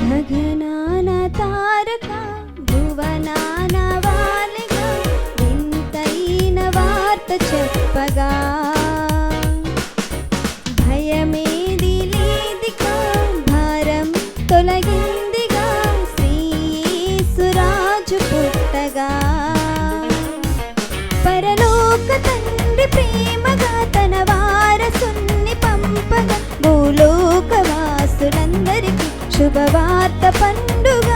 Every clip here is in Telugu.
గగనాన తారక భువనాన వాలిగా వింతైన వార్త చెప్పగా భయమేది లేదిగా భారం తొలగిందిగా శ్రీయేసురాజు పుట్టగా పరలోక తండ్రి ప్రేమగా తన వారసుని పంపగా భూలోక వాసులందరికీ శుభవార్త పండుగ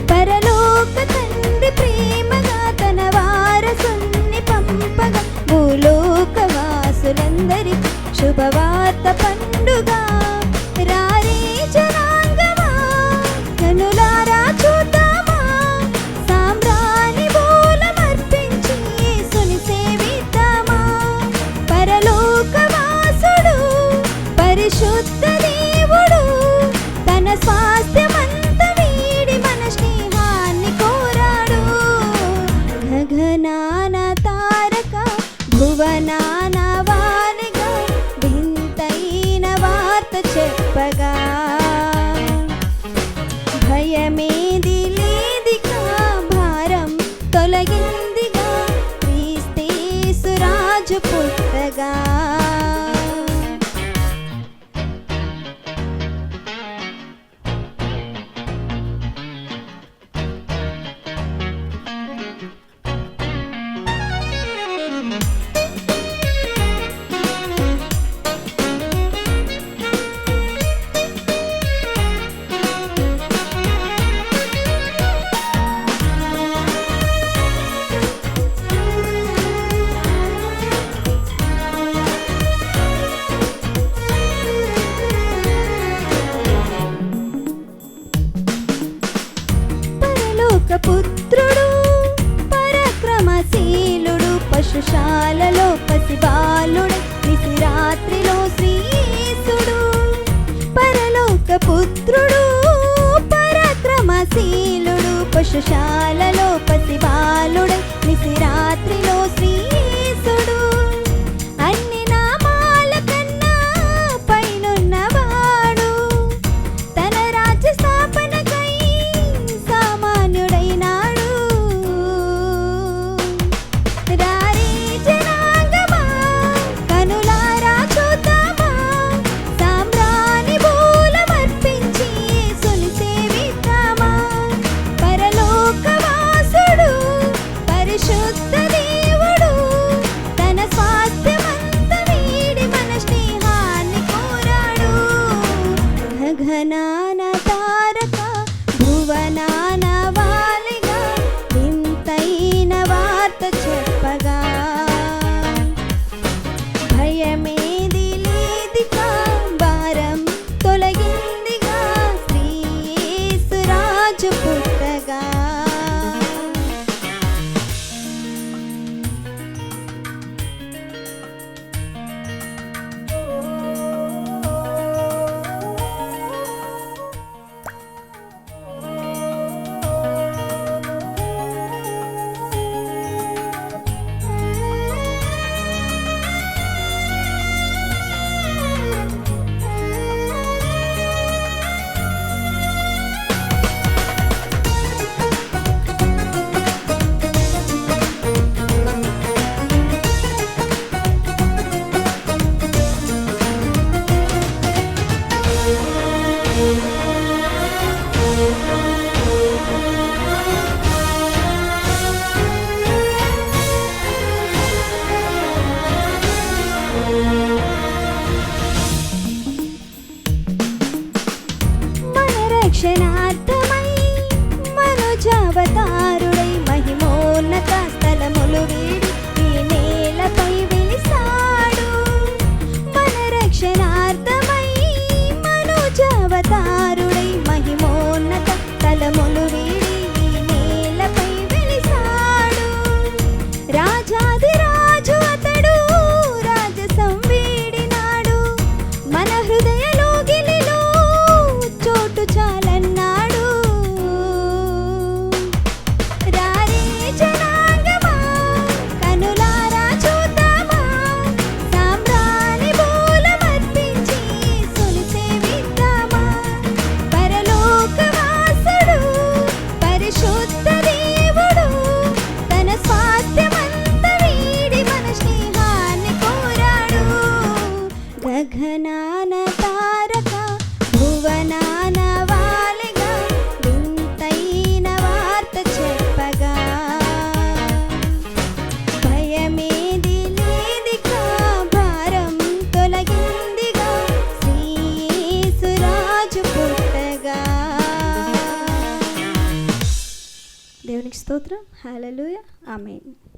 పరలోక తండ్రి ప్రేమగా తన వారసుని పంపగా భూలోక వాసులందరికీ శుభవార్త పండుగ రారే జనాంగమా కనులారా చూద్దామా సాంబ్రాణి బోలమర్పించి యేసుని సేవిద్దామా పరలోక వాసుడు పరిశుద్ధ దేవుడు తన స్వాస్థ్యమంత వీడి మన స్నేహాన్ని కోరాడు గగనాన తారక భువనాన వాలిగా వింతైన వార్త చెప్పగా భయమేది లేదిగా భారం తొలగిందిగా క్రీస్తేసురాజు పుట్టగా పుత్రుడు పరాక్రమశీలుడు పశుశాలలో పసిబాలుడు నిశిరాత్రిలో శ్రీయేసుడు పరలోక పుత్రుడు పరాక్రమశీలుడు పశుశాలలో పసిబాలుడు నిశిరాత్రిలో శ్రీయేసుడు అన్ని నామాల కన్నా పైనున్నవాడు తన రాజ్య స్థాపనకై సామాన్యుడైనాడు రారే జనాంగమా కనులారా చూద్దామా సాంబ్రాణి బోలమర్పించి యేసుని సేవిద్దామా పరలోక తారక భువనాన వాలిగా వింతైన వార్త చెప్పగా భయమేది లేదిగా భారం తొలగిందిగా శ్రీయేసురాజు పుట్టగా. దేవునికి స్తోత్రం. హల్లెలూయా. ఆమేన్.